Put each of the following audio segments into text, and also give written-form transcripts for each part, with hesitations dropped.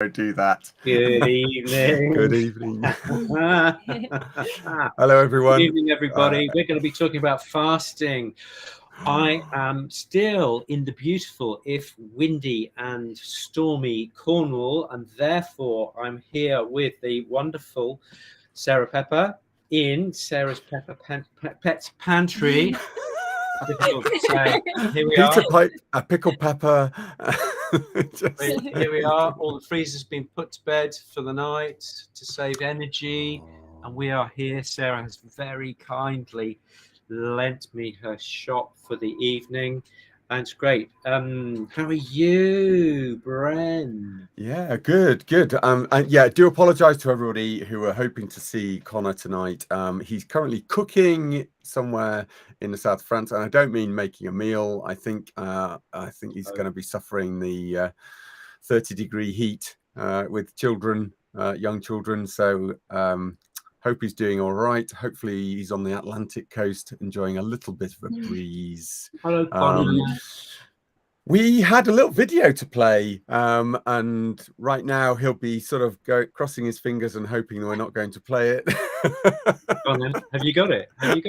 Don't do that. Good evening. Good evening. Hello, everyone. Good evening, everybody. We're going to be talking about fasting. I am still in the beautiful, if windy and stormy Cornwall, and therefore I'm here with the wonderful Sarah Pepper in Sarah's Pet's Pantry. Difficult to say. Here we Peter are. Pipe, a pickled pepper. Here we are. All the freezer's been put to bed for the night to save energy, and we are here. Sarah has very kindly lent me her shop for the evening, and it's great. How are you, Bren? Yeah, good. And yeah, do apologize to everybody who are hoping to see Connor tonight. He's currently cooking somewhere in the south of France, and I don't mean making a meal. I think he's going to be suffering the 30-degree heat with children, young children. So hope he's doing all right. Hopefully he's on the Atlantic coast enjoying a little bit of a breeze. Hello, Connor. We had a little video to play, and right now he'll be sort of crossing his fingers and hoping that we're not going to play it. Go on then. Have you got it? Do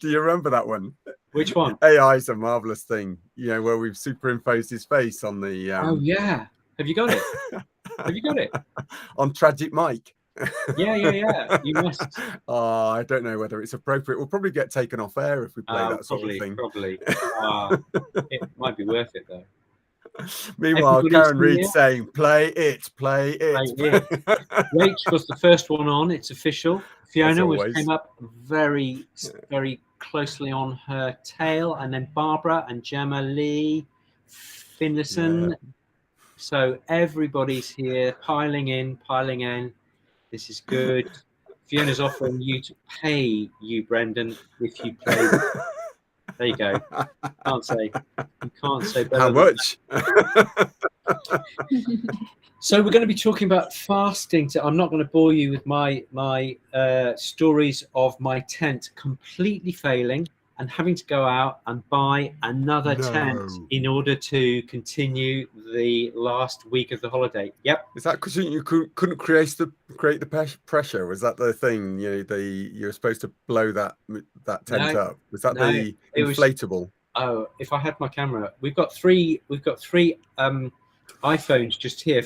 you remember that one? Which one? AI is a marvelous thing, where we've superimposed his face on the. Oh yeah. Have you got it? Have you got it? On Tragic Mike. Yeah. You must. I don't know whether it's appropriate. We'll probably get taken off air if we play that sort of thing. Probably. It might be worth it though. Meanwhile, Karen Reed's saying, "Play it." Rach was the first one on. It's official. Fiona came up very, very closely on her tail, and then Barbara and Gemma Lee, Finlayson. Yeah. So everybody's here, piling in. This is good. Fiona's offering you to pay you, Brendan, if you play. There you go. You can't say better. How much? So we're going to be talking about fasting. I'm not going to bore you with my stories of my tent completely failing and having to go out and buy another tent in order to continue the last week of the holiday. Yep. Is that because you couldn't create the pressure? Was that the thing? You were supposed to blow that tent up. Was that the inflatable? If I had my camera, we've got three iPhones just here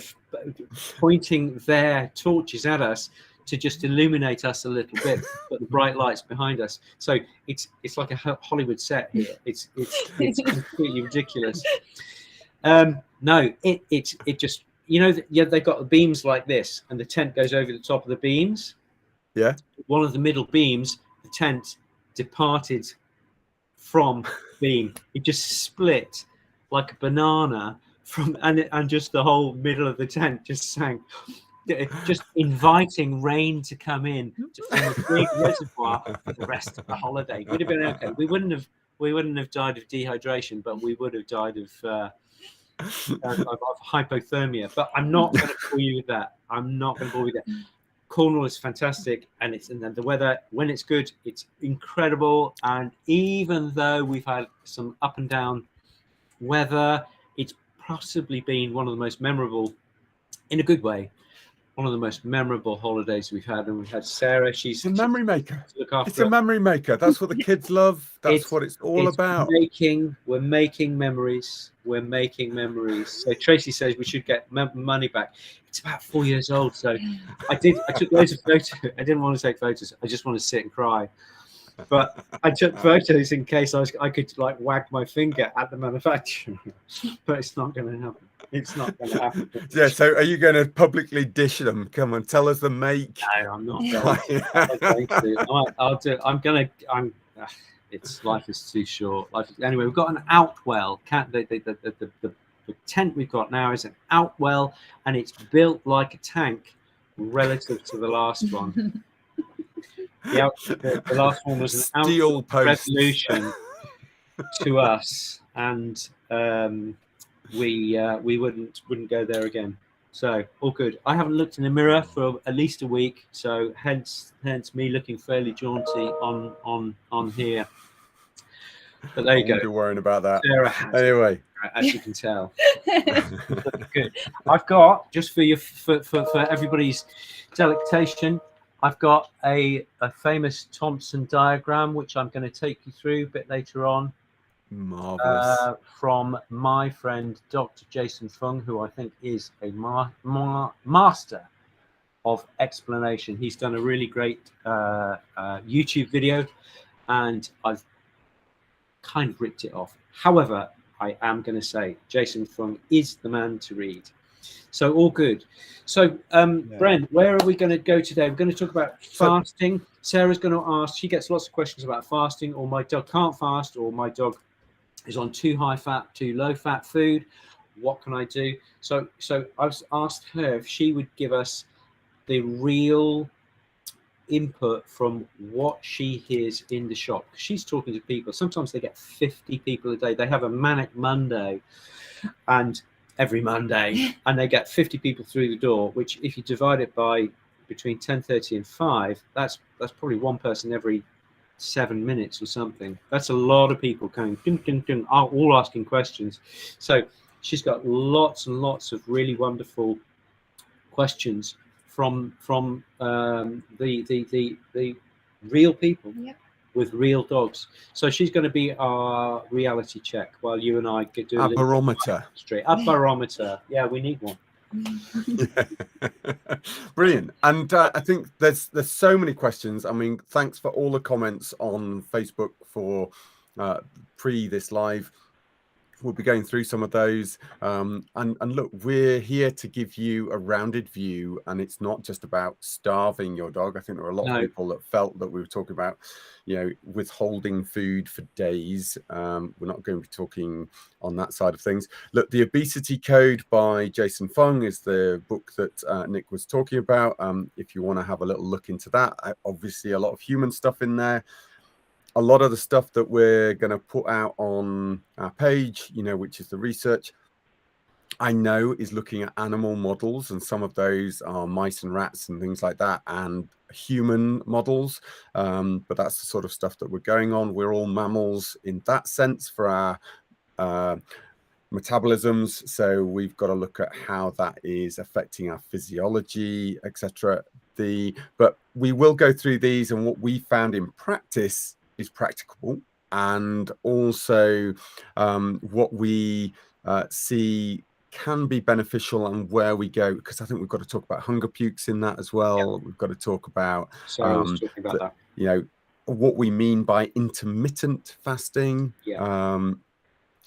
pointing their torches at us to just illuminate us a little bit, but the bright lights behind us. So it's like a Hollywood set here. It's completely ridiculous. No, it just they've got the beams like this, and the tent goes over the top of the beams. Yeah. One of the middle beams, the tent departed from beam. It just split like a banana and just the whole middle of the tent just sank. Just inviting rain to come in to form a big reservoir for the rest of the holiday. Would have been okay. We wouldn't have died of dehydration, but we would have died of hypothermia. But I'm not going to bore you with that. Cornwall is fantastic, and the weather, when it's good, it's incredible. And even though we've had some up and down weather, it's possibly been one of the most memorable, in a good way, one of the most memorable holidays we've had. And we've had Sarah. She's a memory maker. It's a memory maker. That's what the kids love. That's what it's all about. We're making memories. So Tracy says we should get money back. It's about 4 years old. So I took loads of photos. I didn't want to take photos. I just want to sit and cry. But I took photos in case I could like wag my finger at the manufacturer. But it's not going to happen. Yeah, so are you going to publicly dish them? Come on, tell us the make. No, I'm not going to. I'll do it. It's life is too short. Anyway, we've got an outwell. The tent we've got now is an outwell, and it's built like a tank relative to the last one. The last one was an steel revolution to us, and we wouldn't go there again. So all good. I haven't looked in the mirror for at least a week, so hence me looking fairly jaunty on here. But there you go. Don't be worrying about that. Sarah has anyway, as you can tell. Good. I've got, just for you, for everybody's delectation, I've got a famous Thompson diagram, which I'm going to take you through a bit later on. Marvelous. From my friend Dr. Jason Fung, who I think is a master of explanation. He's done a really great YouTube video, and I've kind of ripped it off. However, I am going to say Jason Fung is the man to read. So all good. So Bren, where are we going to go today? We're going to talk about fasting. Sarah's going to ask, she gets lots of questions about fasting, or my dog can't fast, or my dog is on too high fat, too low fat food. What can I do? So I've asked her if she would give us the real input from what she hears in the shop. She's talking to people. Sometimes they get 50 people a day. They have a manic Monday, and every Monday, and they get 50 people through the door, which if you divide it by between 10:30 and 5, that's probably one person every 7 minutes or something. That's a lot of people going ding, ding, ding, all asking questions. So she's got lots and lots of really wonderful questions from the real people. Yep. With real dogs. So she's going to be our reality check while you and I do a barometer. A barometer. Yeah, we need one. Brilliant. And I think there's so many questions. I mean, thanks for all the comments on Facebook for pre this live. We'll be going through some of those, and look, we're here to give you a rounded view, and it's not just about starving your dog. I think there are a lot of people that felt that we were talking about, withholding food for days. We're not going to be talking on that side of things. Look, The Obesity Code by Jason Fung is the book that Nick was talking about. If you want to have a little look into that, obviously a lot of human stuff in there. A lot of the stuff that we're going to put out on our page, which is the research, I know is looking at animal models, and some of those are mice and rats and things like that, and human models. But that's the sort of stuff that we're going on. We're all mammals in that sense for our metabolisms. So we've got to look at how that is affecting our physiology, etc. But we will go through these, and what we found in practice is practicable, and also what we see can be beneficial, and where we go, because I think we've got to talk about hunger pukes in that as well. Yep. We've got to talk about, what we mean by intermittent fasting, and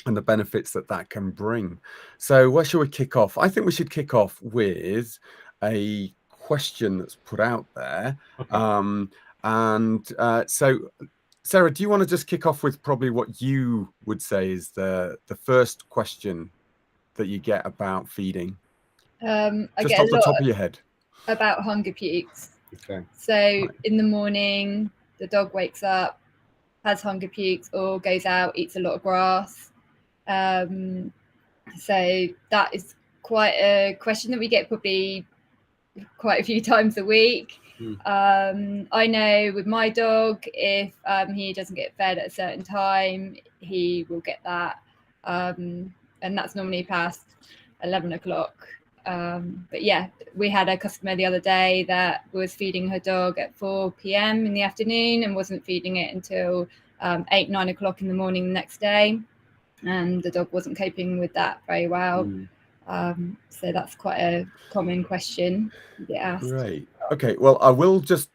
the benefits that can bring. So where should we kick off? I think we should kick off with a question that's put out there. Okay. So Sarah, do you want to just kick off with probably what you would say is the first question that you get about feeding? Just off the top of your head. About hunger pukes. Okay. So in the morning, the dog wakes up, has hunger pukes, or goes out, eats a lot of grass. So that is quite a question that we get probably quite a few times a week. I know with my dog, if he doesn't get fed at a certain time, he will get that, and that's normally past 11 o'clock. But yeah, we had a customer the other day that was feeding her dog at 4 p.m. in the afternoon and wasn't feeding it until 8-9 o'clock in the morning the next day, and the dog wasn't coping with that very well. So that's quite a common question you get asked. Right. Okay, well, I will just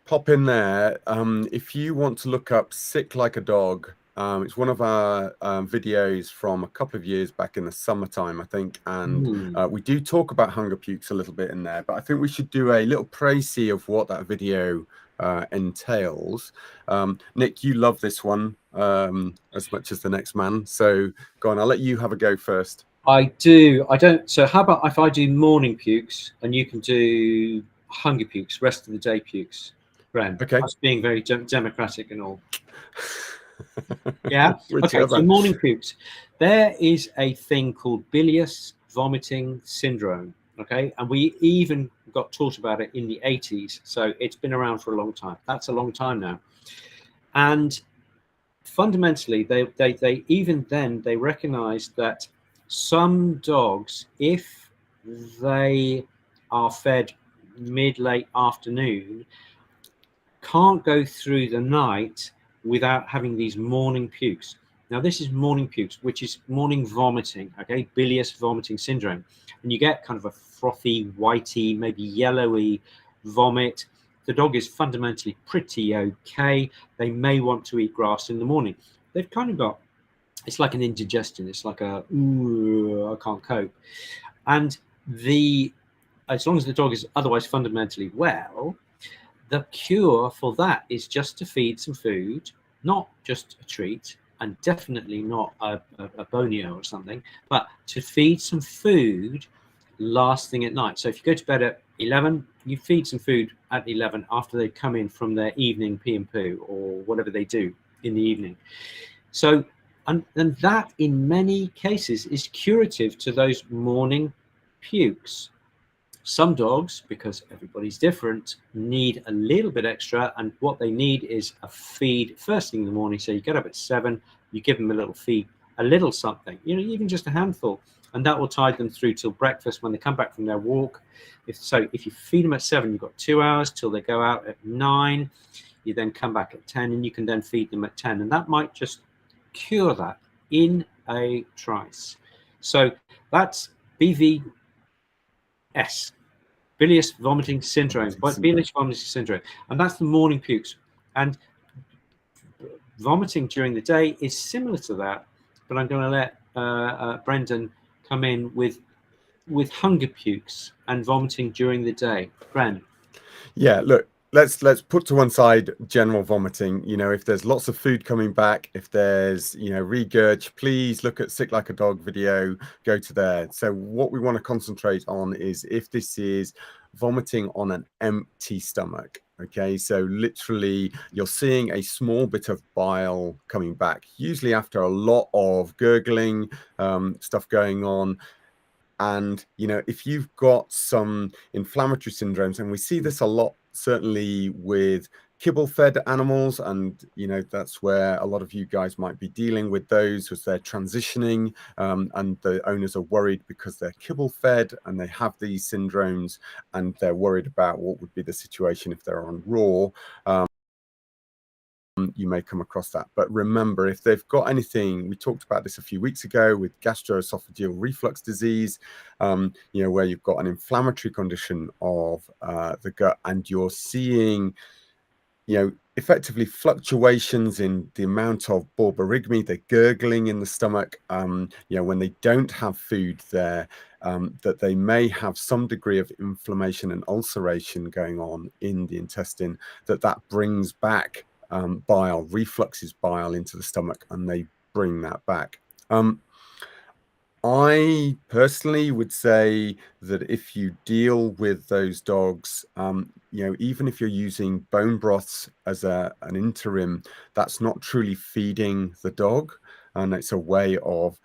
pop in there. If you want to look up Sick Like a Dog, it's one of our videos from a couple of years back in the summertime, I think. And we do talk about hunger pukes a little bit in there, but I think we should do a little précis of what that video entails. Nick, you love this one as much as the next man. So go on, I'll let you have a go first. I do. I don't. So how about if I do morning pukes and you can do hunger pukes, rest of the day pukes, Bren? Okay. That's being very democratic and all. Yeah. Okay. So morning pukes. There is a thing called bilious vomiting syndrome. Okay, and we even got taught about it in the 80s. So it's been around for a long time. That's a long time now. And fundamentally, they even then they recognize that some dogs, if they are fed mid-late afternoon, can't go through the night without having these morning pukes. Now, this is morning pukes, which is morning vomiting, okay, bilious vomiting syndrome. And you get kind of a frothy, whitey, maybe yellowy vomit. The dog is fundamentally pretty okay. They may want to eat grass in the morning. They've kind of got, it's like an indigestion. It's like a, ooh, I can't cope. And as long as the dog is otherwise fundamentally well, the cure for that is just to feed some food, not just a treat, and definitely not a bonio or something, but to feed some food last thing at night. So if you go to bed at 11, you feed some food at 11 after they come in from their evening pee and poo or whatever they do in the evening. So, and that in many cases is curative to those morning pukes. Some dogs, because everybody's different, need a little bit extra, and what they need is a feed first thing in the morning. So you get up at 7, you give them a little feed, a little something, even just a handful, and that will tide them through till breakfast when they come back from their walk. If you feed them at 7, you've got 2 hours till they go out at 9. You then come back at 10, and you can then feed them at 10, and that might just cure that in a trice. So that's BVS, bilious vomiting syndrome, bilious vomiting syndrome, and that's the morning pukes. And vomiting during the day is similar to that, but I'm going to let Brendan come in with hunger pukes and vomiting during the day. Bren. Yeah, look, let's put to one side general vomiting. If there's lots of food coming back, if there's regurg, please look at Sick Like a Dog video, go to there. So what we want to concentrate on is if this is vomiting on an empty stomach. Okay, so literally you're seeing a small bit of bile coming back, usually after a lot of gurgling, stuff going on. And if you've got some inflammatory syndromes, and we see this a lot certainly with kibble fed animals, and that's where a lot of you guys might be dealing with those as they're transitioning, and the owners are worried because they're kibble fed and they have these syndromes, and they're worried about what would be the situation if they're on raw. You may come across that. But remember, if they've got anything, we talked about this a few weeks ago with gastroesophageal reflux disease, where you've got an inflammatory condition of the gut, and you're seeing, effectively fluctuations in the amount of borborygmi, the gurgling in the stomach, when they don't have food there, that they may have some degree of inflammation and ulceration going on in the intestine, that brings back bile, refluxes bile into the stomach, and they bring that back. I personally would say that if you deal with those dogs, even if you're using bone broths as an interim, that's not truly feeding the dog. And it's a way of,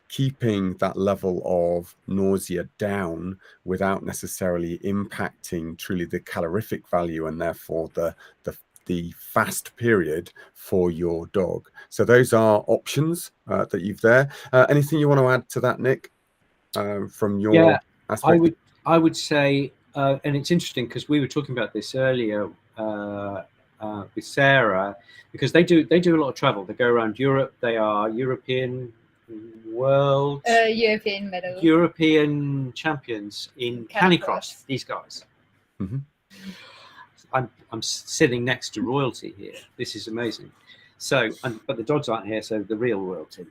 keeping that level of nausea down without necessarily impacting truly the calorific value, and therefore the fast period for your dog. So those are options that you've there. Anything you want to add to that, Nick, from your aspect? I would say, and it's interesting because we were talking about this earlier with Sarah, because they do a lot of travel. They go around Europe. They are European champions in canicross. These guys. Mm-hmm. I'm sitting next to royalty here. This is amazing. So, but the dogs aren't here, so the real royalty.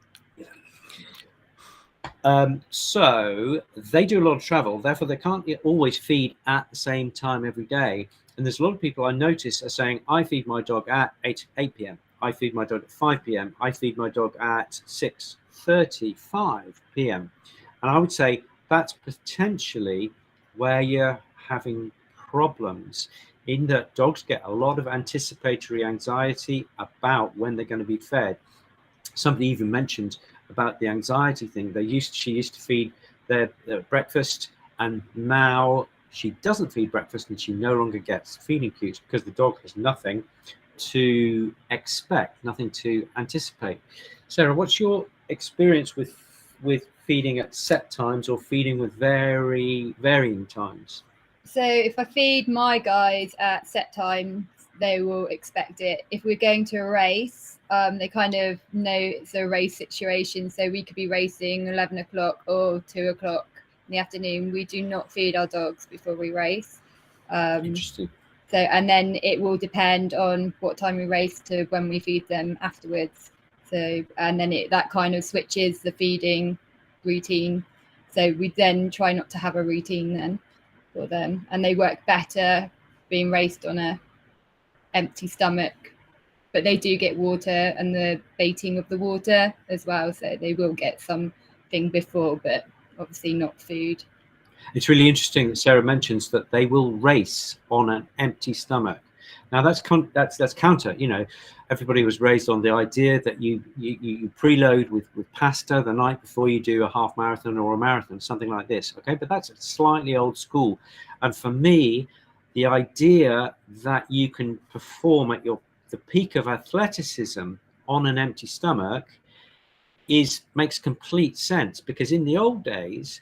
So they do a lot of travel. Therefore, they can't always feed at the same time every day. And there's a lot of people I notice are saying, I feed my dog at 8 p.m. I feed my dog at 5 p.m. I feed my dog at 6:35 p.m. And I would say that's potentially where you're having problems, in that dogs get a lot of anticipatory anxiety about when they're going to be fed. Somebody even mentioned about the anxiety thing. She used to feed their breakfast, and now she doesn't feed breakfast, and she no longer gets feeding cues because the dog has nothing to expect, nothing to anticipate. Sarah, what's your experience with feeding at set times or feeding with varying times? So if I feed my guys at set times, they will expect it. If we're going to a race, they kind of know it's a race situation. So we could be racing 11 o'clock or 2 o'clock in the afternoon. We do not feed our dogs before we race. Interesting. So, and then it will depend on what time we race to when we feed them afterwards. So, and then that kind of switches the feeding routine. So we then try not to have a routine then for them, and they work better being raced on a empty stomach. But they do get water and the baiting of the water as well, so they will get something before, but obviously not food. It's really interesting that Sarah mentions that they will race on an empty stomach. Now that's counter. You know, everybody was raised on the idea that you preload with pasta the night before you do a half marathon or a marathon, something like this. Okay, but that's slightly old school. And for me, the idea that you can perform at the peak of athleticism on an empty stomach makes complete sense, because in the old days,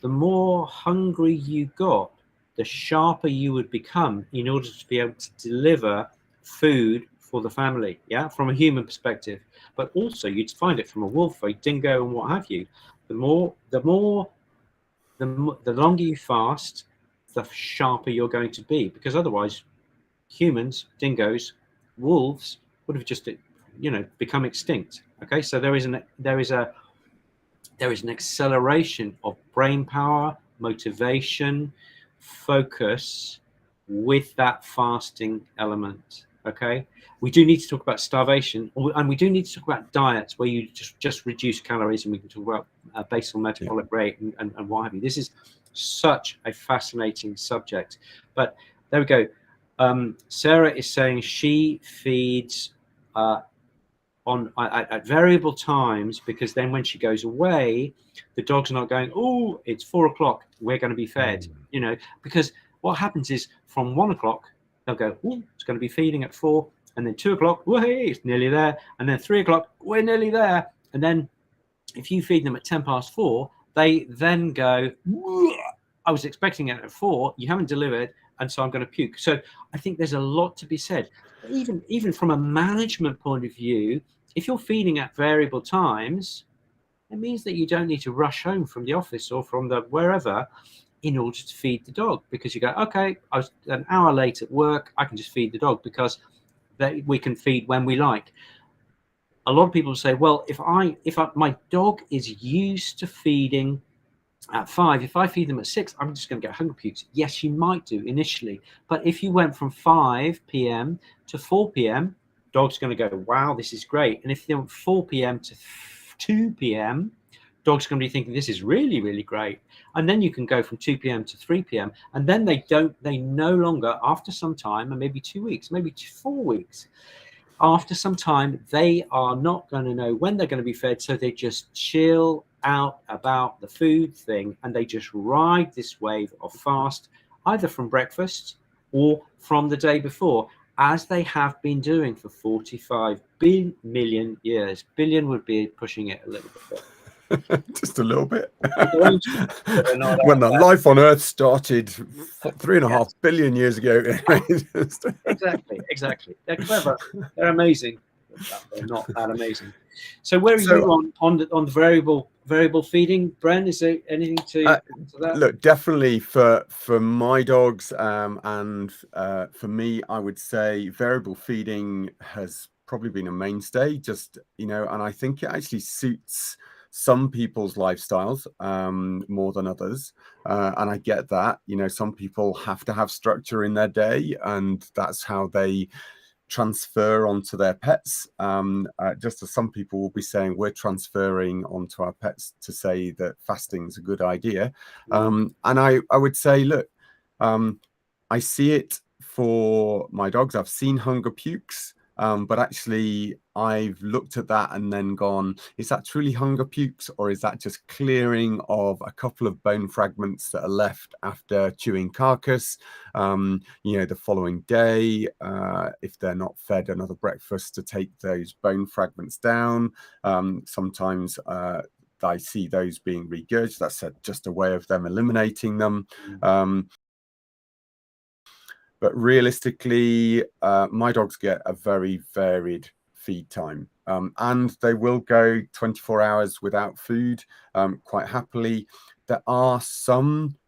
the more hungry you got, the sharper you would become in order to be able to deliver food for the family, yeah, from a human perspective. But also you'd find it from a wolf, a dingo, and what have you. The longer you fast, the sharper you're going to be, because otherwise humans, dingoes, wolves would have just, you know, become extinct. Okay, so there is an acceleration of brain power, motivation, focus with that fasting element. Okay, we do need to talk about starvation, and we do need to talk about diets where you just reduce calories, and we can talk about basal metabolic rate and what have you. This is such a fascinating subject. But there we go. Sarah is saying she feeds at variable times, because then when she goes away, the dog's not going, oh, it's 4 o'clock, we're going to be fed, you know, because what happens is from 1 o'clock they'll go, oh, it's going to be feeding at 4, and then 2 o'clock, hey, it's nearly there, and then 3 o'clock, we're nearly there, and then if you feed them at 10 past 4, they then go, I was expecting it at 4, you haven't delivered, and so I'm going to puke. So I think there's a lot to be said. Even from a management point of view, if you're feeding at variable times, it means that you don't need to rush home from the office or from the wherever in order to feed the dog, because you go, okay, I was an hour late at work, I can just feed the dog, because we can feed when we like. A lot of people say, well, if my dog is used to feeding at 5, if I feed them at 6, I'm just going to get hunger pukes. Yes, you might do initially, but if you went from 5 p.m. to 4 p.m, dog's going to go, wow, this is great. And if they went 4 p.m. to 2 p.m, dog's going to be thinking, this is really, really great. And then you can go from 2 p.m. to 3 p.m, and then they no longer, after some time, and maybe 2 weeks, maybe 4 weeks, after some time, they are not going to know when they're going to be fed, so they just chill out about the food thing, and they just ride this wave of fast, either from breakfast or from the day before, as they have been doing for 45 million years. Billion would be pushing it a little bit. Just a little bit. When the life on Earth started 3.5 billion years ago. Exactly. They're clever. They're amazing. They're not that amazing. So where are you on the variable feeding, Bren? Is there anything to that? Look, definitely for my dogs and for me, I would say variable feeding has probably been a mainstay. Just, you know, and I think it actually suits some people's lifestyles more than others, and I get that. You know, some people have to have structure in their day, and that's how they transfer onto their pets, just as some people will be saying we're transferring onto our pets to say that fasting is a good idea. And I would say, look, I see it for my dogs. I've seen hunger pukes. But actually, I've looked at that and then gone, is that truly hunger pukes, or is that just clearing of a couple of bone fragments that are left after chewing carcass, the following day, if they're not fed another breakfast to take those bone fragments down. Sometimes I see those being regurgitated. That's just a way of them eliminating them. But realistically, my dogs get a very varied feed time, and they will go 24 hours without food quite happily. There are some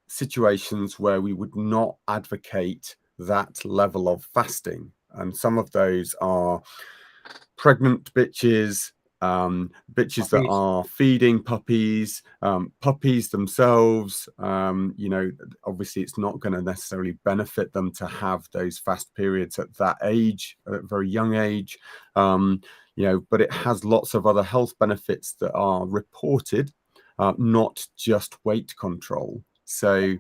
situations where we would not advocate that level of fasting, and some of those are pregnant bitches, bitches that are feeding puppies, puppies themselves. Obviously it's not going to necessarily benefit them to have those fast periods at that age, at a very young age, but it has lots of other health benefits that are reported, not just weight control. So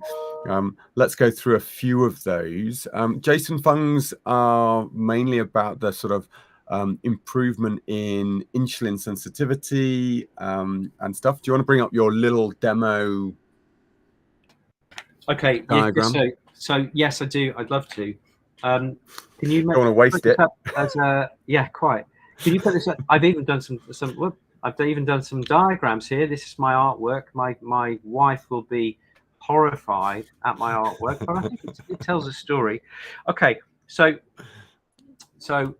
let's go through a few of those. Jason Fung's are mainly about the sort of improvement in insulin sensitivity and stuff. Do you want to bring up your little demo? Okay. Diagram? So yes, I do. I'd love to. Can you don't want to waste it? As quite. Can you put this up? I've even done some. I've even done some diagrams here. This is my artwork. My wife will be horrified at my artwork, but I think it tells a story. Okay, so we'll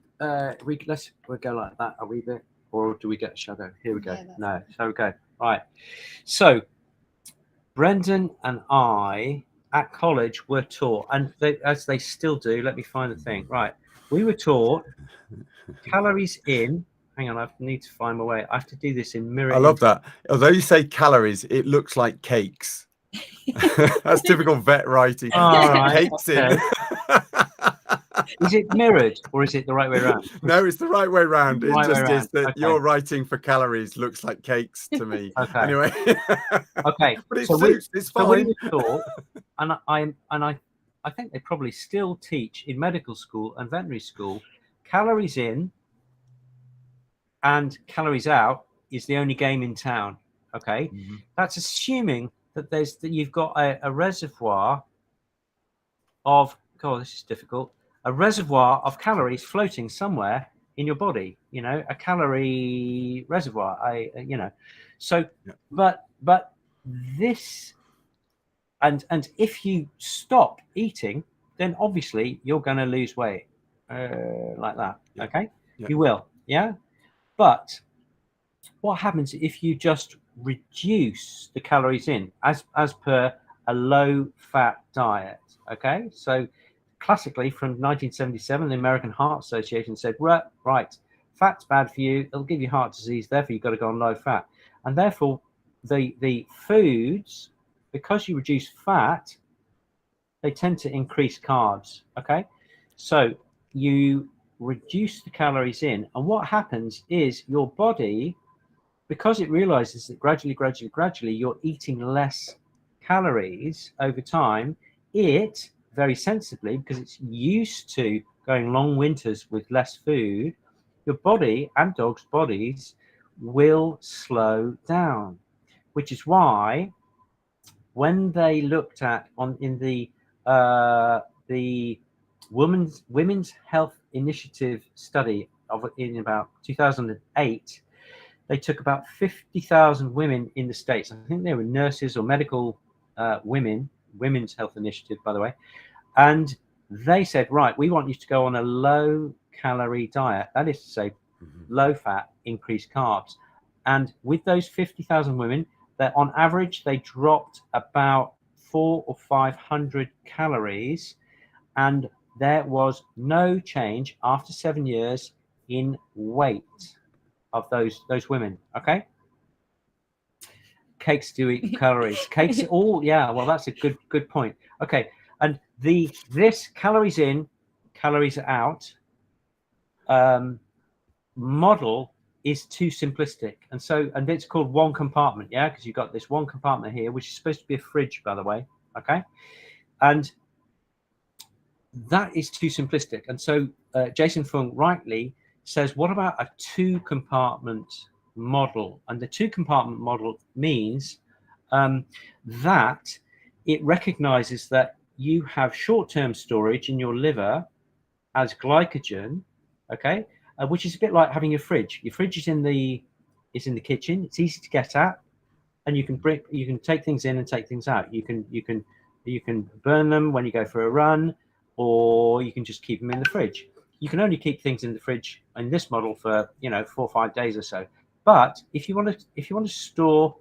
go like that. Are we there, or do we get a shadow? Here we go. Yeah, no, so we go. Right. So Brendan and I at college were taught, and as they still do. Let me find the thing. Right. We were taught calories in. Hang on, I need to find my way. I have to do this in mirror. I love that. Although you say calories, it looks like cakes. That's typical vet writing. Cakes in. Is it mirrored or is it the right way around? No, it's the right way around. It just is that your writing for calories looks like cakes to me. Okay. Anyway. Okay. But it suits. It's fine. So we were taught, and I think they probably still teach in medical school and veterinary school, calories in and calories out is the only game in town. Okay. Mm-hmm. That's assuming that you've got a reservoir of, God, this is difficult. A reservoir of calories floating somewhere in your body, a calorie reservoir. So, yeah. But this, and if you stop eating, then obviously you're going to lose weight, like that. Yeah. Okay, yeah. You will, yeah. But what happens if you just reduce the calories in, as per a low-fat diet? Okay, so classically from 1977, the American Heart Association said, right, fat's bad for you, it'll give you heart disease, therefore you've got to go on low fat. And therefore the foods, because you reduce fat, they tend to increase carbs. Okay, so you reduce the calories in, and what happens is your body, because it realizes that gradually you're eating less calories over time, it very sensibly, because it's used to going long winters with less food, your body and dogs' bodies will slow down, which is why when they looked at in the Women's Health Initiative study in about 2008, they took about 50,000 women in the States. I think they were nurses or medical Women's Health Initiative, by the way. And they said, right, we want you to go on a low-calorie diet. That is to say, low-fat, increased carbs. And with those 50,000 women, that on average, they dropped about 400 or 500 calories. And there was no change after 7 years in weight of those women. Okay, cakes do eat calories. Cakes all, yeah, well, that's a good point. Okay, and this calories in, calories out model is too simplistic, and it's called one compartment, yeah, because you've got this one compartment here, which is supposed to be a fridge, by the way. Okay, and that is too simplistic. And so Jason Fung rightly says, what about a 2-compartment model? And the 2-compartment model means that it recognizes that you have short-term storage in your liver as glycogen, okay, which is a bit like having a fridge. Your fridge is in the kitchen. It's easy to get at, and you can take things in and take things out. You can burn them when you go for a run, or you can just keep them in the fridge. You can only keep things in the fridge in this model for 4 or 5 days or so. But if you want to store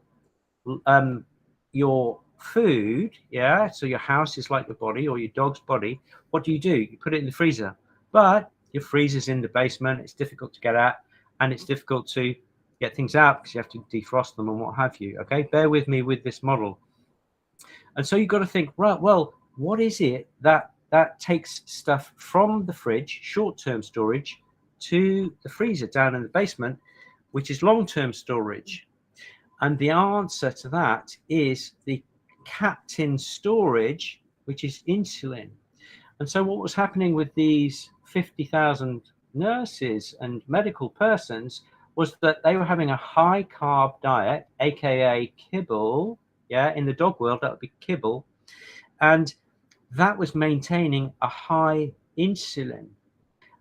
your food, yeah, so your house is like your body or your dog's body, what do? You put it in the freezer. But your freezer's in the basement, it's difficult to get at, and it's difficult to get things out because you have to defrost them and what have you. Okay, bear with me with this model. And so you've got to think, right, well, what is it that takes stuff from the fridge, short-term storage, to the freezer down in the basement, which is long-term storage? And the answer to that is the captain storage, which is insulin. And so what was happening with these 50,000 nurses and medical persons was that they were having a high carb diet, aka kibble. Yeah, in the dog world, that would be kibble. And that was maintaining a high insulin.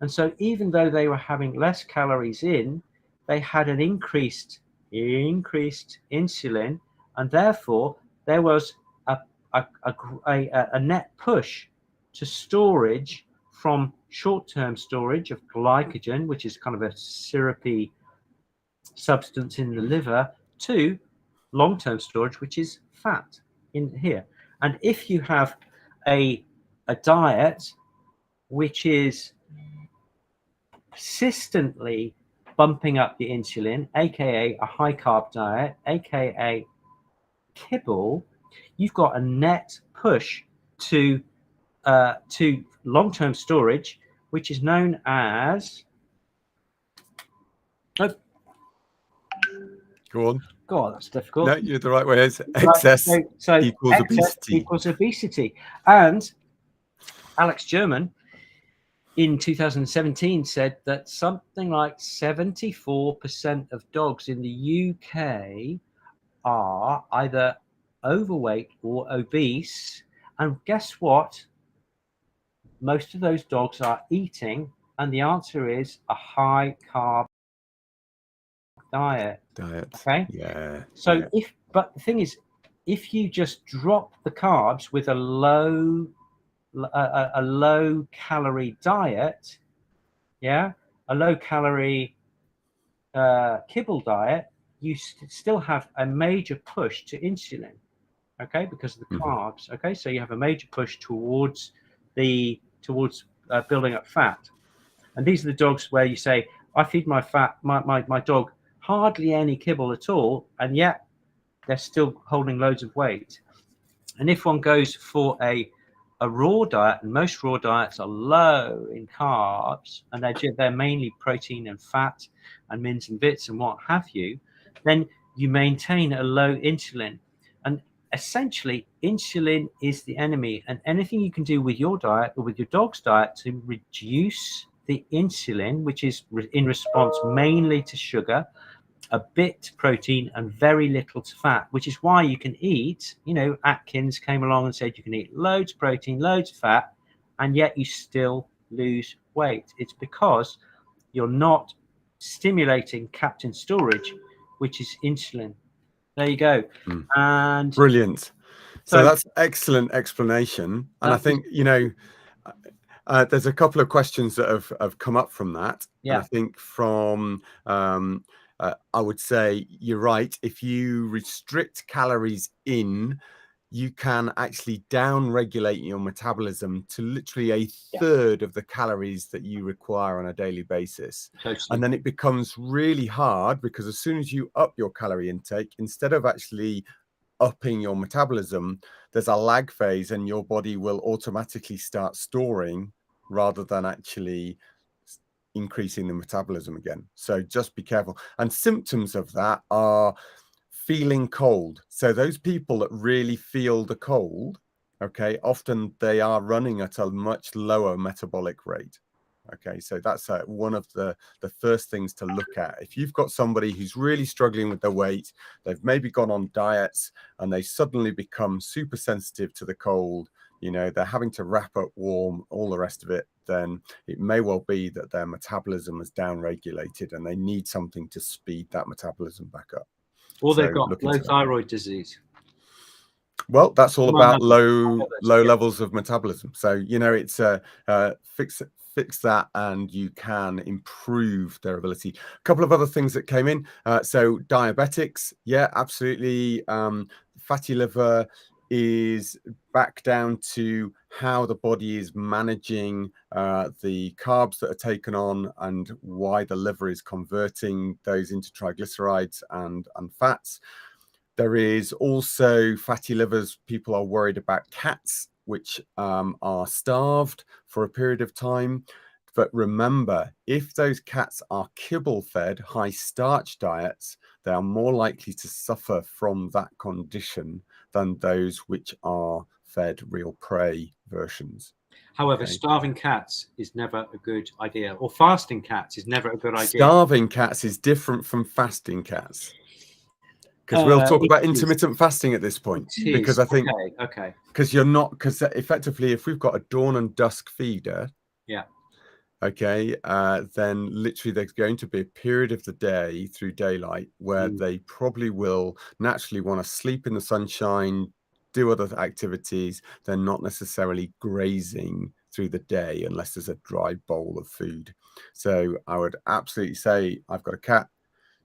And so even though they were having less calories in, they had an increased insulin, and therefore there was a net push to storage from short-term storage of glycogen, which is kind of a syrupy substance in the liver, to long-term storage, which is fat in here. And if you have a diet which is persistently bumping up the insulin, aka a high carb diet, aka kibble, you've got a net push to long-term storage, which is known as Go on. God, that's difficult. No, you're the right way. It's excess equals obesity. Equals obesity. And Alex German in 2017 said that something like 74% of dogs in the UK are either overweight or obese. And guess what? Most of those dogs are eating, and the answer is a high carb diet. Okay. Yeah. So but the thing is, if you just drop the carbs with a low calorie diet, yeah, a low calorie kibble diet, you still have a major push to insulin, okay, because of the carbs. Okay, so you have a major push towards building up fat. And these are the dogs where you say, I feed my dog hardly any kibble at all, and yet they're still holding loads of weight. And if one goes for a raw diet, and most raw diets are low in carbs, and they're mainly protein and fat and mins and bits and what have you, then you maintain a low insulin. And essentially, insulin is the enemy. And anything you can do with your diet or with your dog's diet to reduce the insulin, which is in response mainly to sugar, a bit to protein, and very little to fat, which is why you can eat, Atkins came along and said you can eat loads of protein, loads of fat, and yet you still lose weight. It's because you're not stimulating captain storage, which is insulin. There you go. And brilliant. So that's excellent explanation. And I think, there's a couple of questions that have come up from that. Yeah. And I think from I would say you're right. If you restrict calories in, you can actually down-regulate your metabolism to literally a third of the calories that you require on a daily basis. Totally. And then it becomes really hard, because as soon as you up your calorie intake, instead of actually upping your metabolism, there's a lag phase, and your body will automatically start storing rather than actually increasing the metabolism again. So just be careful. And symptoms of that are feeling cold. So those people that really feel the cold, okay, often they are running at a much lower metabolic rate. Okay, so that's one of the first things to look at. If you've got somebody who's really struggling with their weight, they've maybe gone on diets and they suddenly become super sensitive to the cold, you know, they're having to wrap up warm, all the rest of it, then it may well be that their metabolism is downregulated and they need something to speed that metabolism back up. Or they've got low thyroid disease. Well, that's all about low levels of metabolism. So, you know, it's fix that and you can improve their ability. A couple of other things that came in. So diabetics, yeah, absolutely. Fatty liver is back down to how the body is managing the carbs that are taken on and why the liver is converting those into triglycerides and fats. There is also fatty livers. People are worried about cats, which are starved for a period of time. But remember, if those cats are kibble-fed, high-starch diets, they are more likely to suffer from that condition than those which are fed real prey versions. However, starving cats is never a good idea, or fasting cats is never a good idea. Starving cats is different from fasting cats. Because we'll talk about intermittent fasting at this point, because I think, because you're not, because effectively, if we've got a dawn and dusk feeder, yeah, okay, then literally there's going to be a period of the day through daylight where they probably will naturally want to sleep in the sunshine, do other activities. They're not necessarily grazing through the day unless there's a dry bowl of food. So I would absolutely say, I've got a cat.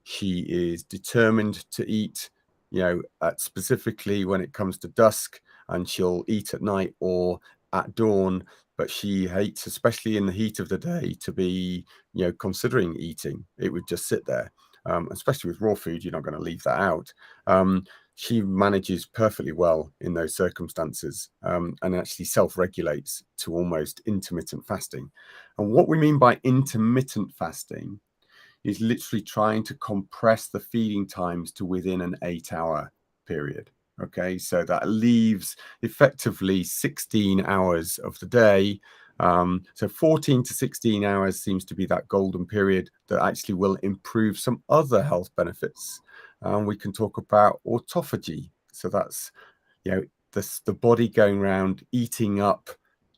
She is determined to eat, you know, specifically when it comes to dusk, and she'll eat at night or at dawn, but she hates, especially in the heat of the day, to be, you know, considering eating. It would just sit there, especially with raw food. You're not going to leave that out. She manages perfectly well in those circumstances, and actually self-regulates to almost intermittent fasting. And what we mean by intermittent fasting is literally trying to compress the feeding times to within an 8-hour period. Okay, so that leaves effectively 16 hours of the day. So 14 to 16 hours seems to be that golden period that actually will improve some other health benefits. We can talk about autophagy. So that's, you know, the body going around eating up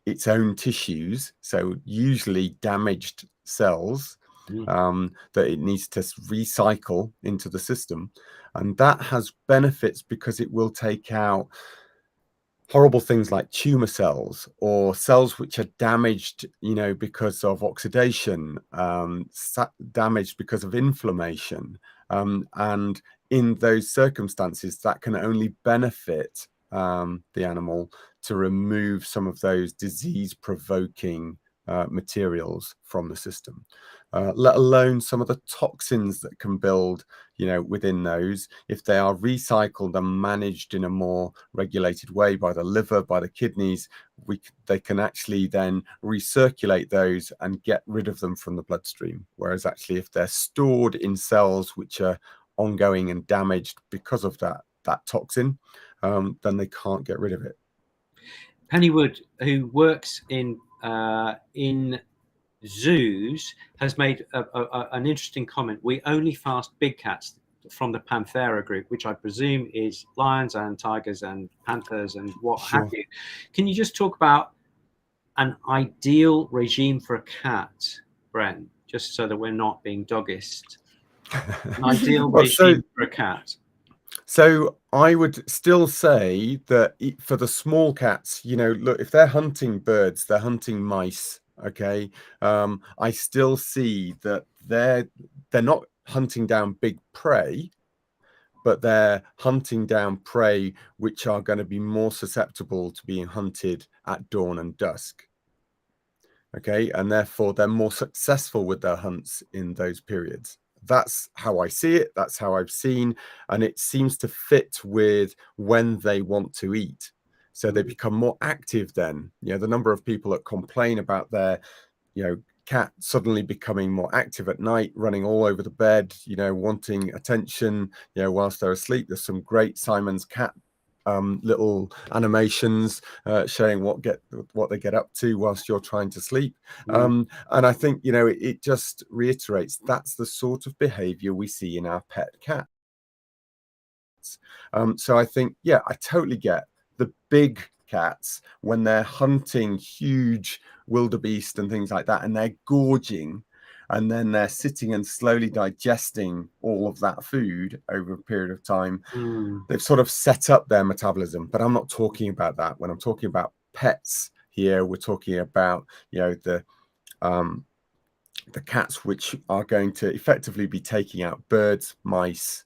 its own tissues. So usually damaged cells that it needs to recycle into the system. And that has benefits because it will take out horrible things like tumor cells or cells which are damaged, you know, because of oxidation, damaged because of inflammation. And in those circumstances, that can only benefit the animal to remove some of those disease-provoking materials from the system, let alone some of the toxins that can build, you know, within those. If they are recycled and managed in a more regulated way by the liver, by the kidneys, they can actually then recirculate those and get rid of them from the bloodstream. Whereas actually, if they're stored in cells which are ongoing and damaged because of that toxin, then they can't get rid of it. Penny Wood, who works in zoos, has made an interesting comment. We only fast big cats from the Panthera group, which I presume is lions and tigers and panthers and what have you. Can you just talk about an ideal regime for a cat, Bren, just so that we're not being doggist? An ideal regime for a cat. So I would still say that for the small cats, you know, look, if they're hunting birds, they're hunting mice. Okay, I still see that they're not hunting down big prey, but they're hunting down prey which are going to be more susceptible to being hunted at dawn and dusk. Okay, and therefore they're more successful with their hunts in those periods. That's how I see it. That's how I've seen, and it seems to fit with when they want to eat. So they become more active then. You know, the number of people that complain about their, you know, cat suddenly becoming more active at night, running all over the bed, you know, wanting attention, you know, whilst they're asleep. There's some great Simon's cat little animations showing what they get up to whilst you're trying to sleep. And I think, you know, it just reiterates that's the sort of behavior we see in our pet cats. So I think, yeah, I totally get the big cats when they're hunting huge wildebeest and things like that, and they're gorging, and then they're sitting and slowly digesting all of that food over a period of time. They've sort of set up their metabolism, but I'm not talking about that. When I'm talking about pets here, we're talking about, you know, the cats which are going to effectively be taking out birds, mice,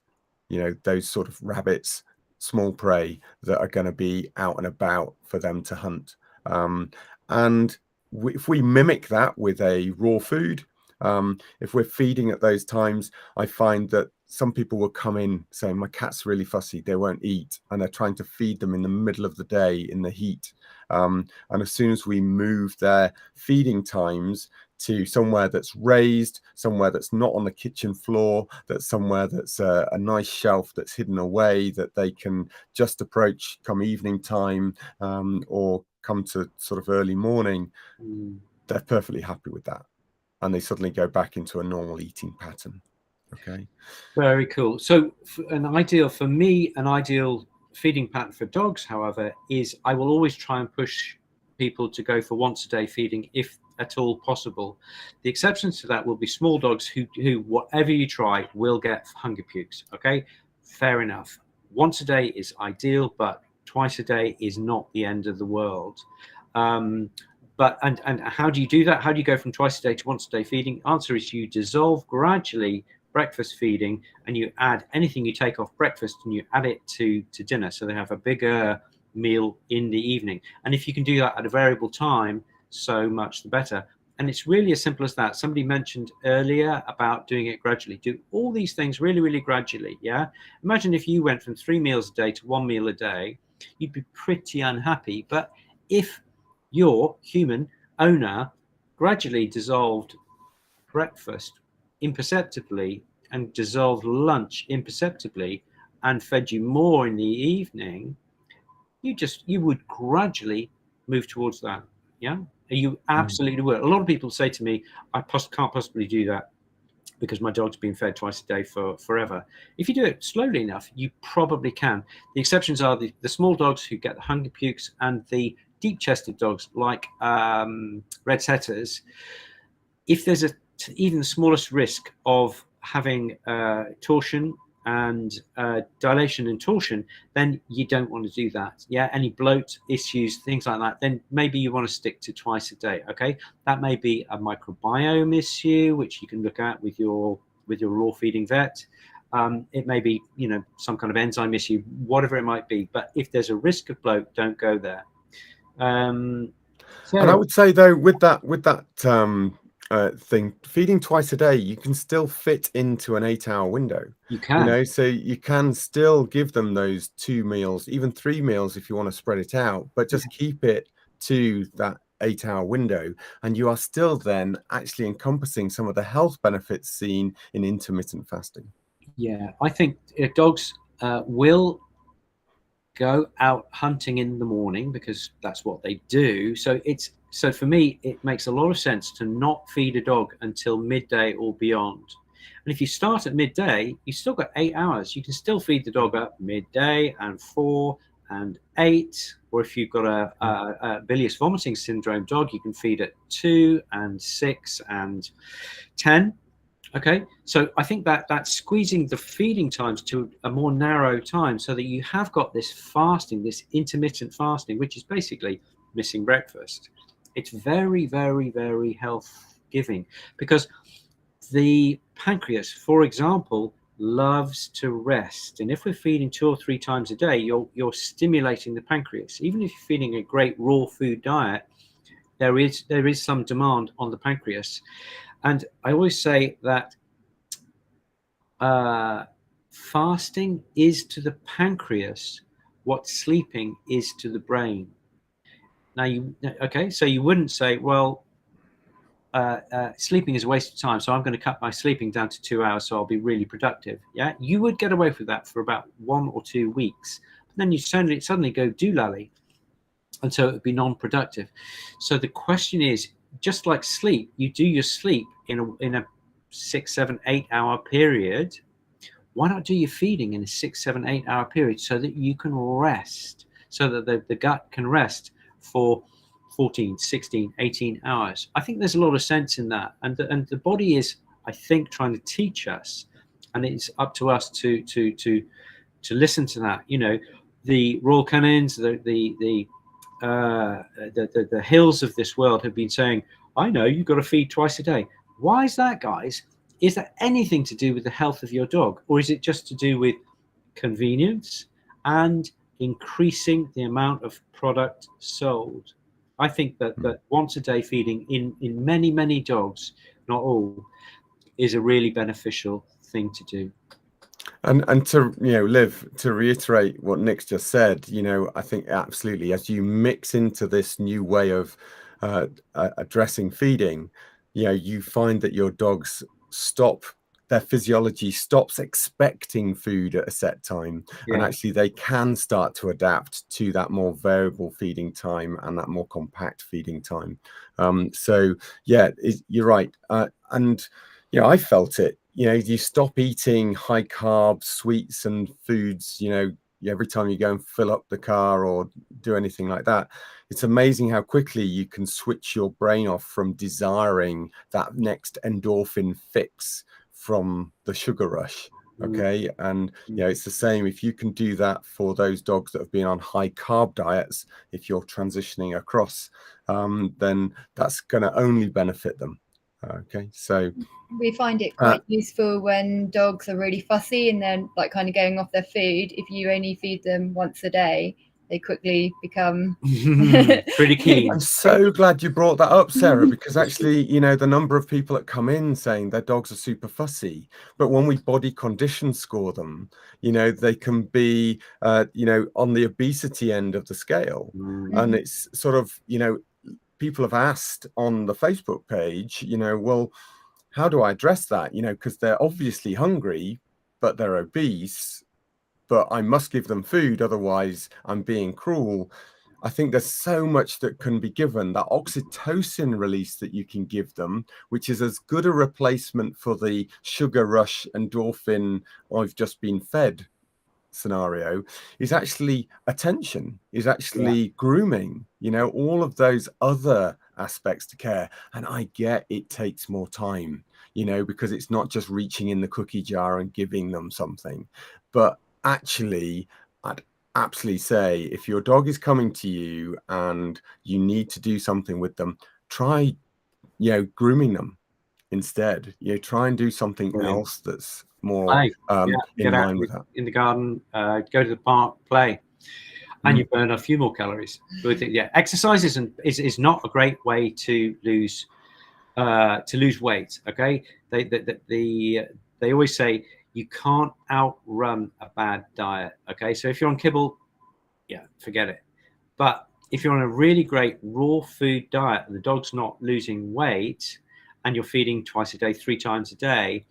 you know, those sort of rabbits, small prey that are going to be out and about for them to hunt. And if we mimic that with a raw food, if we're feeding at those times, I find that some people will come in saying, my cat's really fussy, they won't eat, and they're trying to feed them in the middle of the day in the heat. And as soon as we move their feeding times to somewhere that's raised, somewhere that's not on the kitchen floor, that's somewhere that's a nice shelf that's hidden away that they can just approach come evening time, or come to sort of early morning, they're perfectly happy with that. And they suddenly go back into a normal eating pattern. Okay. Very cool. So an ideal feeding pattern for dogs, however, is I will always try and push people to go for once a day feeding if at all possible. The exceptions to that will be small dogs who whatever you try will get hunger pukes. Okay, fair enough. Once a day is ideal, but twice a day is not the end of the world. But how do you do that? How do you go from twice a day to once a day feeding? Answer is you dissolve gradually breakfast feeding, and you add anything you take off breakfast and you add it to dinner, so they have a bigger meal in the evening. And if you can do that at a variable time, so much the better. And it's really as simple as that. Somebody mentioned earlier about doing it gradually. Do all these things really, really gradually. Yeah. Imagine if you went from 3 meals a day to 1 meal a day, you'd be pretty unhappy. But if your human owner gradually dissolved breakfast imperceptibly and dissolved lunch imperceptibly and fed you more in the evening, you would gradually move towards that. Yeah, you absolutely will. A lot of people say to me, I can't possibly do that because my dog's been fed twice a day for forever. If you do it slowly enough, you probably can. The exceptions are the small dogs who get the hunger pukes and the deep-chested dogs like red setters. If there's even the smallest risk of having torsion and dilation and torsion, then you don't want to do that. Yeah, any bloat issues, things like that, then maybe you want to stick to twice a day. Okay, that may be a microbiome issue which you can look at with your raw feeding vet. It may be, you know, some kind of enzyme issue, whatever it might be. But if there's a risk of bloat, don't go there. And I would say though, with that thing, feeding twice a day, you can still fit into an 8-hour window. You can, you know, so you can still give them those 2 meals, even 3 meals if you want to spread it out, but just keep it to that 8-hour window, and you are still then actually encompassing some of the health benefits seen in intermittent fasting. Yeah, I think dogs will go out hunting in the morning because that's what they do. So for me, it makes a lot of sense to not feed a dog until midday or beyond. And if you start at midday, you've still got 8 hours. You can still feed the dog at midday and 4 and 8. Or if you've got a bilious vomiting syndrome dog, you can feed at 2 and 6 and 10. Okay, so I think that's squeezing the feeding times to a more narrow time so that you have got this fasting, this intermittent fasting, which is basically missing breakfast. It's very, very, very health giving because the pancreas, for example, loves to rest. And if we're feeding 2 or 3 times a day, you're stimulating the pancreas. Even if you're feeding a great raw food diet, there is some demand on the pancreas. And I always say that fasting is to the pancreas what sleeping is to the brain. Now, so you wouldn't say, well, sleeping is a waste of time, so I'm going to cut my sleeping down to 2 hours so I'll be really productive. Yeah, you would get away with that for about 1 or 2 weeks. But then you suddenly go doolally, and so it would be non-productive. So the question is, just like sleep, you do your sleep in a 6, 7, 8 hour period. Why not do your feeding in a 6, 7, 8 hour period so that you can rest, so that the gut can rest for 14, 16, 18 hours? I think there's a lot of sense in that. And the body is, I think, trying to teach us, and it's up to us to listen to that. You know, the Royal Canins, the hills of this world have been saying, I know you've got to feed twice a day. Why is that, guys? Is that anything to do with the health of your dog, or is it just to do with convenience and increasing the amount of product sold? I think that once a day feeding in many dogs, not all, is a really beneficial thing to do. And to, you know, Liv, to reiterate what Nick's just said, you know, I think absolutely, as you mix into this new way of addressing feeding, you know, you find that your dogs their physiology stops expecting food at a set time, and actually they can start to adapt to that more variable feeding time and that more compact feeding time. So yeah, you're right. And you know, I felt it. You know, you stop eating high carb sweets and foods, you know, every time you go and fill up the car or do anything like that. It's amazing how quickly you can switch your brain off from desiring that next endorphin fix from the sugar rush. Okay. And you know, it's the same if you can do that for those dogs that have been on high carb diets. If you're transitioning across, then that's going to only benefit them. Okay, so we find it quite useful when dogs are really fussy and they're like kind of going off their food. If you only feed them once a day, they quickly become pretty keen. I'm so glad you brought that up, Sarah, because actually, you know, the number of people that come in saying their dogs are super fussy, but when we body condition score them, you know, they can be, you know, on the obesity end of the scale. And it's sort of, you know, people have asked on the Facebook page, you know, well, how do I address that? You know, because they're obviously hungry, but they're obese, but I must give them food, otherwise I'm being cruel. I think there's so much that can be given. That oxytocin release that you can give them, which is as good a replacement for the sugar rush endorphin I've just been fed scenario, is actually attention, is actually grooming, you know, all of those other aspects to care. And I get it takes more time, you know, because it's not just reaching in the cookie jar and giving them something. But actually, I'd absolutely say if your dog is coming to you and you need to do something with them, try, you know, grooming them instead. You know, try and do something else that's more in line with that. In the garden, go to the park, play, and you burn a few more calories. Exercise is not a great way to lose weight. Okay, they always say you can't outrun a bad diet. Okay, so if you're on kibble, forget it. But if you're on a really great raw food diet and the dog's not losing weight, and you're feeding twice a day, 3 times a day,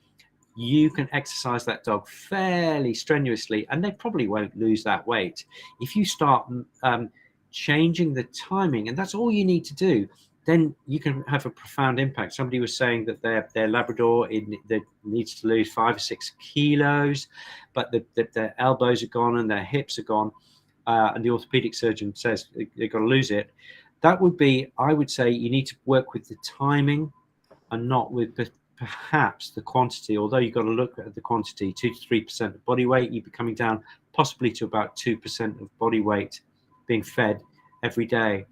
you can exercise that dog fairly strenuously and they probably won't lose that weight. If you start changing the timing, and that's all you need to do, then you can have a profound impact. Somebody was saying that their Labrador that needs to lose 5 or 6 kilos, but their elbows are gone and their hips are gone, and the orthopedic surgeon says they've got to lose it. That would be, I would say, you need to work with the timing and not with perhaps the quantity, although you've got to look at the quantity. 2 to 3% of body weight, you'd be coming down possibly to about 2% of body weight being fed every day.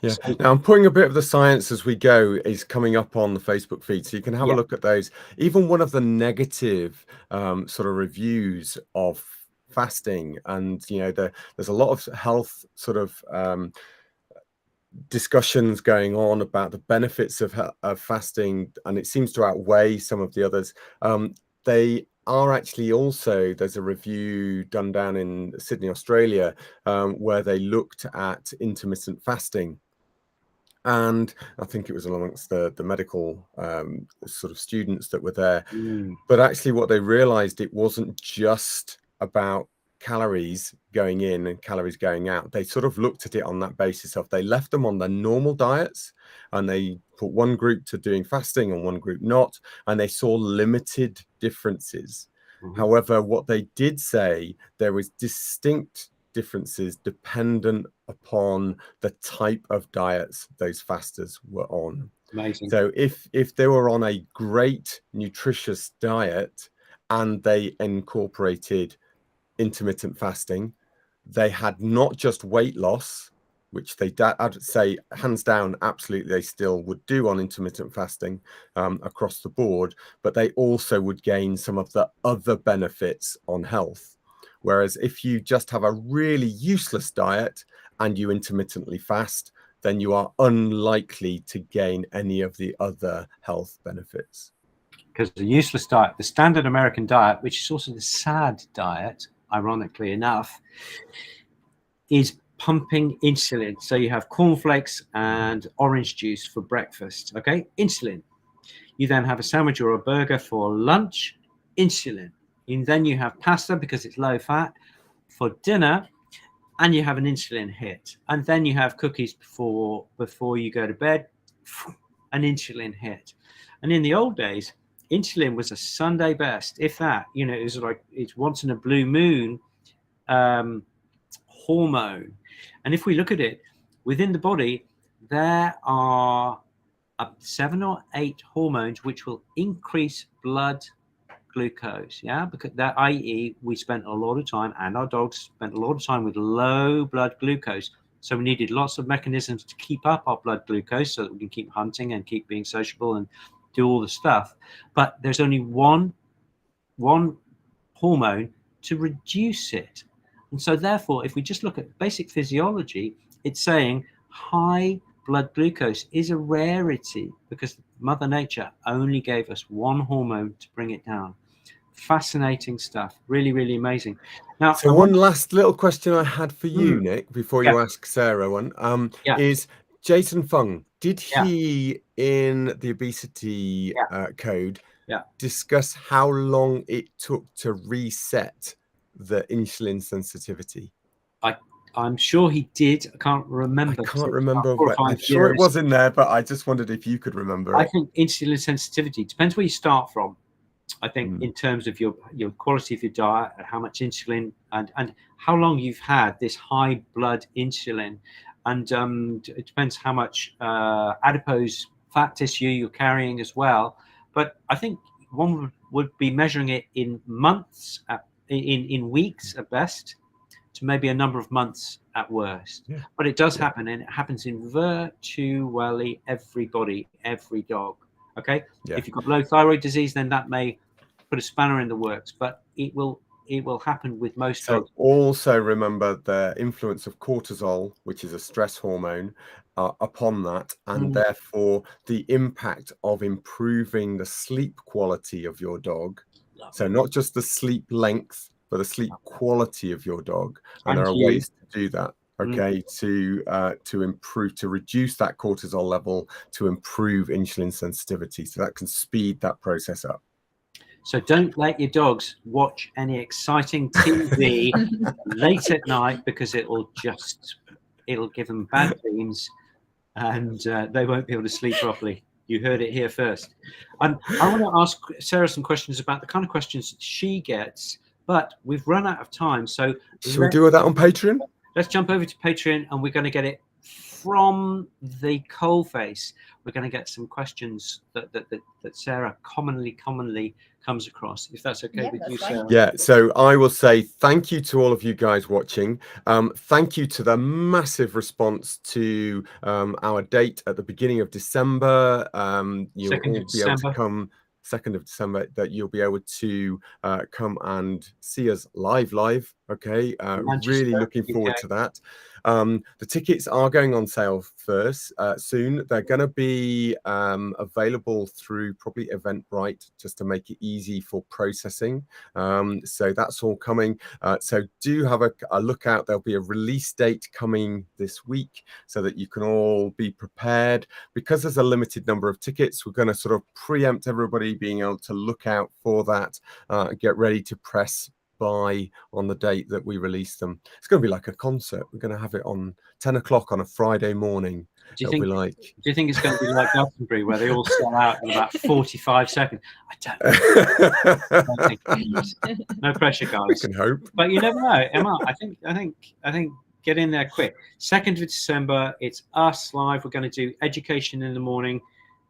Yeah. Now I'm putting a bit of the science as we go is coming up on the Facebook feed, so you can have a look at those. Even one of the negative sort of reviews of fasting, and you know, there's a lot of health sort of discussions going on about the benefits of fasting, and it seems to outweigh some of the others. They are actually also, there's a review done down in Sydney, Australia, where they looked at intermittent fasting. And I think it was amongst the medical sort of students that were there. But actually what they realized, it wasn't just about calories going in and calories going out, they sort of looked at it on that basis of they left them on their normal diets and they put one group to doing fasting and one group not, and they saw limited differences. However, what they did say, there was distinct differences dependent upon the type of diets those fasters were on. Amazing. So if they were on a great nutritious diet and they incorporated intermittent fasting, they had not just weight loss, which I'd say hands down, absolutely they still would do on intermittent fasting across the board, but they also would gain some of the other benefits on health. Whereas if you just have a really useless diet and you intermittently fast, then you are unlikely to gain any of the other health benefits. Because the useless diet, the standard American diet, which is also the SAD diet, ironically enough, is pumping insulin. So you have cornflakes and orange juice for breakfast, okay? Insulin. You then have a sandwich or a burger for lunch, insulin. And then you have pasta because it's low fat for dinner, and you have an insulin hit. And then you have cookies before you go to bed, an insulin hit. And in the old days, insulin was a Sunday best, if that. You know, it was like it's once in a blue moon hormone. And if we look at it within the body, there are 7 or 8 hormones which will increase blood glucose. Yeah, because that, i.e., we spent a lot of time, and our dogs spent a lot of time with low blood glucose. So we needed lots of mechanisms to keep up our blood glucose so that we can keep hunting and keep being sociable and do all the stuff. But there's only one hormone to reduce it. And so therefore, if we just look at basic physiology, it's saying high blood glucose is a rarity because Mother Nature only gave us one hormone to bring it down. Fascinating stuff. Really, really amazing. Now, so one last little question I had for you, Nick, before you ask Sarah one, is Jason Fung, did he in the obesity code discuss how long it took to reset the insulin sensitivity? I'm sure he did. I can't remember. I can't remember. I'm sure it was in there, but I just wondered if you could remember it. I think insulin sensitivity depends where you start from. I think in terms of your quality of your diet and how much insulin and how long you've had this high blood insulin, and it depends how much adipose fat tissue you're carrying as well. But I think one would be measuring it in months, in weeks at best, to maybe a number of months at worst. But it does happen, and it happens in virtually everybody, every dog. Okay, if you've got low thyroid disease, then that may put a spanner in the works, but it will happen with most dogs. Also remember the influence of cortisol, which is a stress hormone, upon that, and therefore the impact of improving the sleep quality of your dog. So not just the sleep length, but the sleep quality of your dog. And there are ways to do that. Okay, to improve, to reduce that cortisol level, to improve insulin sensitivity, so that can speed that process up. So don't let your dogs watch any exciting TV late at night, because it'll give them bad dreams, and they won't be able to sleep properly. You heard it here first. I want to ask Sarah some questions about the kind of questions she gets, but we've run out of time. So should we do that on Patreon? Let's jump over to Patreon, and we're going to get it from the coalface. We're going to get some questions that Sarah commonly comes across, if that's okay with you, Sarah. Yeah, so I will say thank you to all of you guys watching. Thank you to the massive response to our date at the beginning of December. You'll all be able to come 2nd of December, that you'll be able to come and see us live. Okay, really looking forward to that. The tickets are going on sale first soon. They're going to be available through probably Eventbrite, just to make it easy for processing. So that's all coming. So do have a look out. There'll be a release date coming this week, so that you can all be prepared. Because there's a limited number of tickets, we're going to sort of preempt everybody being able to look out for that, get ready to press by on the date that we release them. It's going to be like a concert. We're going to have it on 10 o'clock on a Friday morning. Do you think it's going to be like Glastonbury, where they all sell out in about 45 seconds? I don't know. No pressure, guys. We can hope. But you never know, Emma. I think get in there quick. 2nd of December, it's us live. We're going to do education in the morning,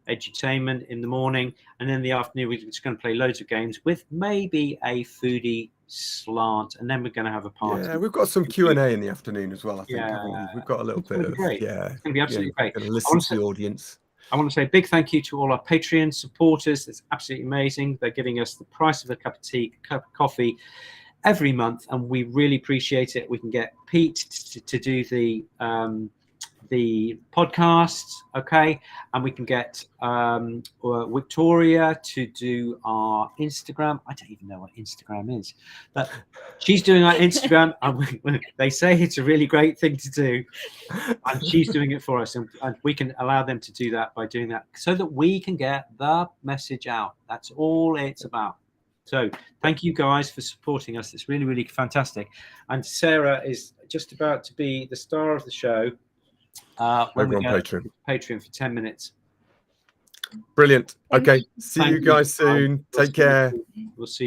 edutainment in the morning, and then in the afternoon we're just going to play loads of games with maybe a foodie slant, and then we're going to have a party. Yeah, we've got some Q&A in the afternoon as well, I think, haven't we? We've got a little bit of great. Yeah, it's going to be absolutely great. Going to listen to the audience. I want to say a big thank you to all our Patreon supporters. It's absolutely amazing. They're giving us the price of a cup of tea, a cup of coffee every month, and we really appreciate it. We can get Pete to do the podcasts, okay, and we can get Victoria to do our Instagram. I don't even know what Instagram is, but she's doing our Instagram, and they say it's a really great thing to do, and she's doing it for us, and we can allow them to do that by doing that, so that we can get the message out. That's all it's about. So thank you guys for supporting us. It's really, really fantastic. And Sarah is just about to be the star of the show. When we go on Patreon for 10 minutes. Brilliant. Okay. See you guys soon. Take care. We'll see you.